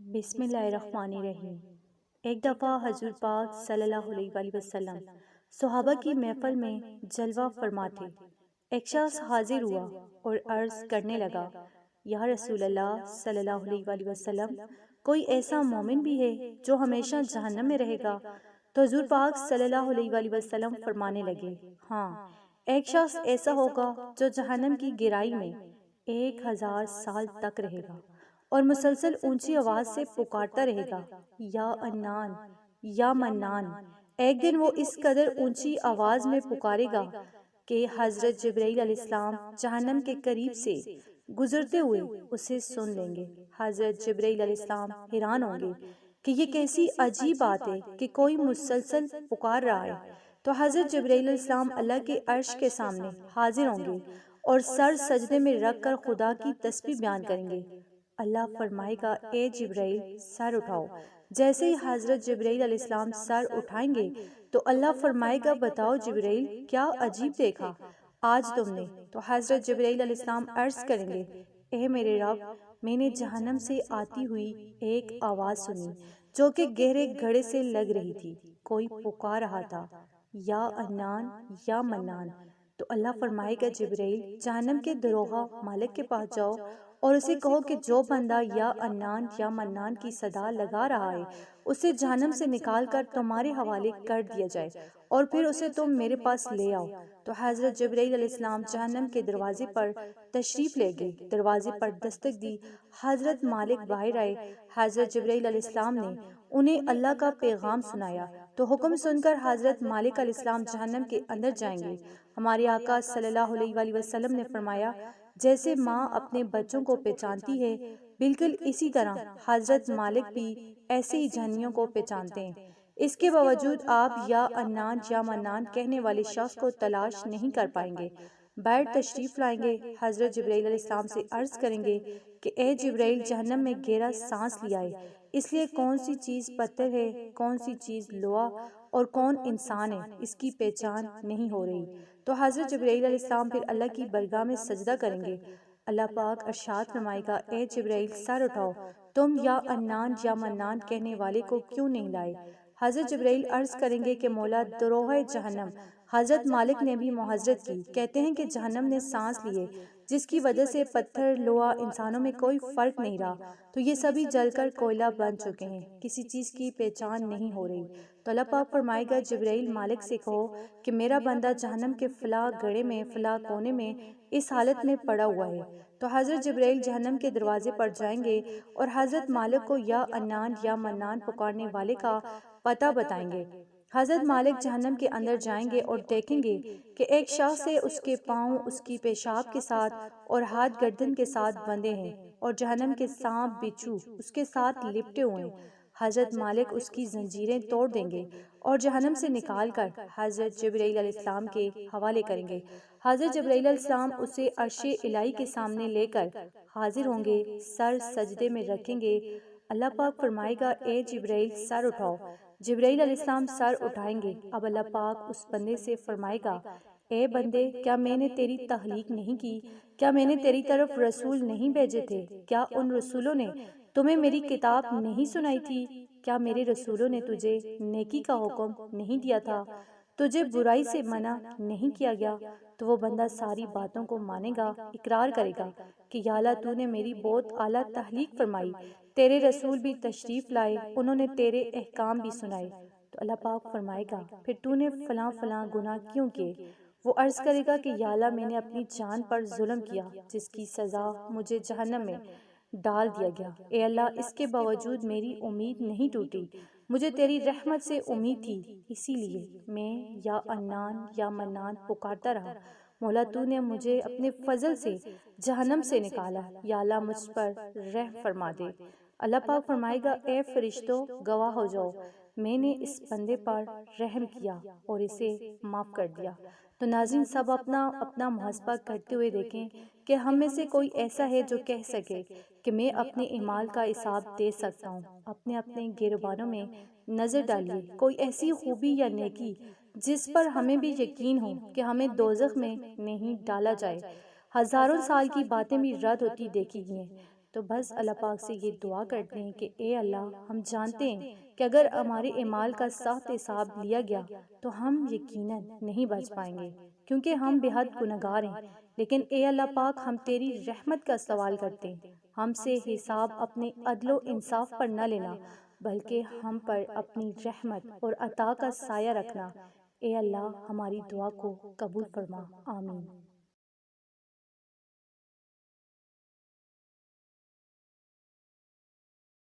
بسم اللہ الرحمن الرحیم۔ ایک دفعہ حضور پاک صلی اللہ علیہ وآلہ وسلم صحابہ کی محفل میں جلوہ فرما تھے۔ ایک شخص حاضر ہوا اور عرض کرنے لگا، یا رسول اللہ صلی اللہ علیہ وآلہ وسلم، کوئی ایسا مومن بھی ہے جو ہمیشہ جہنم میں رہے گا؟ تو حضور پاک صلی اللہ علیہ وآلہ وسلم فرمانے لگے، ہاں، ایک شخص ایسا ہوگا جو جہنم کی گہرائی میں 1000 سال تک رہے گا اور مسلسل اونچی آواز سے پکارتا رہے گا، یا انان یا منان۔ ایک دن وہ اس قدر اونچی آواز میں پکارے گا کہ حضرت جبرائیل علیہ السلام جہنم کے قریب سے گزرتے ہوئے اسے سن لیں گے۔ حضرت جبرائیل علیہ السلام حیران ہوں گے کہ یہ کیسی عجیب بات ہے کہ کوئی مسلسل پکار رہا ہے۔ تو حضرت جبرائیل علیہ السلام اللہ کے عرش کے سامنے حاضر ہوں گے اور سر سجدے میں رکھ کر خدا کی تسبیح بیان کریں گے۔ اللہ فرمائے گا، اے جبرائیل سر اٹھاؤ۔ جیسے ہی حضرت جبرائیل علیہ السلام سر اٹھائیں گے تو اللہ فرمائے گا، بتاؤ جبرائیل، کیا عجیب دیکھا آج تم نے؟ تو حضرت جبرائیل علیہ السلام عرض کریں گے، اے میرے رب، میں نے جہنم سے آتی ہوئی ایک آواز سنی جو کہ گہرے گڑھے سے لگ رہی تھی۔ کوئی پکار رہا تھا، یا انان یا منان۔ تو اللہ فرمائے گا، جبرائیل جہنم کے دروغہ مالک کے پاس جاؤ اور اسے کہو کہ جو بندہ یا انان یا منان کی صدا لگا رہا ہے اسے جہنم سے نکال کر تمہارے حوالے کر دیا جائے اور پھر اسے تم میرے پاس لے آؤ۔ تو حضرت جبرائیل علیہ السلام جہنم کے دروازے پر تشریف لے گئے۔ دروازے پر دستک دی، حضرت مالک باہر آئے۔ حضرت جبرائیل علیہ السلام نے انہیں اللہ کا پیغام سنایا تو حکم سن کر حضرت مالک علیہ السلام جہنم کے اندر جائیں گے۔ ہمارے آقا صلی اللہ علیہ وآلہ وسلم نے فرمایا، جیسے ماں اپنے بچوں کو پہچانتی ہے، بالکل اسی طرح حضرت مالک بھی ایسے ہی جہنمیوں کو پہچانتے ہیں۔ اس کے باوجود آپ یا انان یا منان کہنے والے شخص کو تلاش نہیں کر پائیں گے۔ بیٹھ تشریف لائیں گے، حضرت جبرائیل علیہ السلام سے عرض کریں گے کہ اے جبرائیل، جہنم میں گہرا سانس لیا ہے، اس لیے کون سی چیز پتھر ہے، کون سی چیز لوہا اور کون انسان ہے، اس کی پہچان نہیں ہو رہی۔ تو حضرت جبرائیل علیہ السلام پھر اللہ کی بارگاہ میں سجدہ کریں گے۔ اللہ پاک ارشاد فرمائے گا، اے جبرائیل سر اٹھاؤ، تم یا انان یا منان کہنے والے کو کیوں نہیں لائے؟ حضرت جبرائیل عرض کریں گے کہ مولا، دروغہ جہنم حضرت مالک نے بھی معذرت کی، کہتے ہیں کہ جہنم نے سانس لیے جس کی وجہ سے پتھر، لوہا، انسانوں میں کوئی فرق نہیں رہا، تو یہ سبھی جل کر کوئلہ بن چکے ہیں، کسی چیز کی پہچان نہیں ہو رہی۔ تو اللہ پاک فرمائے گا، جبرائیل مالک سے کہو کہ میرا بندہ جہنم کے فلاں گڑھے میں، فلاں کونے میں اس حالت میں پڑا ہوا ہے۔ تو حضرت جبرائیل جہنم کے دروازے پر جائیں گے اور حضرت مالک کو یا انان یا منان پکارنے والے کا پتہ بتائیں گے۔ حضرت مالک جہنم کے اندر جائیں گے اور دیکھیں گے کہ ایک شخص ہے، اس کے پاؤں اس کی پیشاب کے ساتھ اور ہاتھ گردن کے ساتھ بندھے ہیں اور جہنم کے سانپ بچھو اس کے ساتھ لپٹے ہوئے ہیں۔ حضرت مالک اس کی زنجیریں توڑ دیں گے اور جہنم سے نکال کر حضرت جبرائیل علیہ السلام کے حوالے کریں گے۔ حضرت جبرائیل علیہ السلام اسے عرش الہی کے سامنے لے کر حاضر ہوں گے، سر سجدے میں رکھیں گے۔ اللہ پاک فرمائے گا، اے جبرائیل سر اٹھاؤ۔ جبرائیل علیہ السلام سر اٹھائیں گے۔ اب اللہ پاک اس بندے سے فرمائے گا، اے بندے، کیا میں نے تیری تخلیق نہیں کی؟ کیا میں نے تیری طرف رسول نہیں بھیجے تھے؟ کیا ان رسولوں نے تمہیں میری کتاب نہیں سنائی تھی؟ کیا میرے رسولوں نے تجھے نیکی کا حکم نہیں دیا تھا؟ تجھے برائی سے منع نہیں کیا گیا؟ تو وہ بندہ ساری باتوں کو مانے گا، اقرار کرے گا کہ یا اللہ، تو نے میری بہت اعلیٰ تخلیق فرمائی، تیرے رسول بھی تشریف لائے، انہوں نے تیرے احکام بھی سنائے۔ تو اللہ پاک فرمائے گا، پھر تو نے فلاں فلاں گناہ کیوں کیے؟ وہ عرض کرے گا کہ یا اللہ، میں نے اپنی جان پر ظلم کیا جس کی سزا مجھے جہنم میں ڈال دیا گیا۔ اے اللہ، اس کے باوجود میری امید نہیں ٹوٹی، مجھے تیری رحمت سے امید تھی، اسی لیے میں یا انان یا منان پکارتا رہا۔ مولا، تو نے مجھے اپنے فضل سے جہنم سے نکالا، یا اللہ مجھ پر رحم فرما دے۔ اللہ پاک فرمائے گا، اے فرشتوں، گواہ ہو جاؤ، میں نے اس بندے پر رحم کیا اور اسے معاف کر دیا۔ تو ناظرین، سب اپنا اپنا محاسبہ کرتے ہوئے دیکھیں کہ ہم میں سے کوئی ایسا ہے جو کہہ سکے کہ میں اپنے اعمال کا حساب دے سکتا ہوں۔ اپنے اپنے گریبانوں میں نظر ڈالیے، کوئی ایسی خوبی یا نیکی جس پر ہمیں بھی یقین ہو کہ ہمیں دوزخ میں نہیں ڈالا جائے۔ ہزاروں سال کی باتیں بھی رد ہوتی دیکھی گئی ہیں، تو بس اللہ پاک سے یہ دعا کرتے ہیں کہ اے اللہ، ہم جانتے ہیں کہ اگر ہمارے اعمال کا سخت حساب لیا گیا تو ہم یقیناً نہیں بچ پائیں گے، کیونکہ ہم بے حد گنہگار ہیں۔ لیکن اے اللہ پاک، ہم تیری رحمت کا سوال کرتے ہیں، ہم سے حساب اپنے عدل و انصاف پر نہ لینا، بلکہ ہم پر اپنی رحمت اور عطا کا سایہ رکھنا۔ اے اللہ، ہماری دعا کو قبول فرما، آمین۔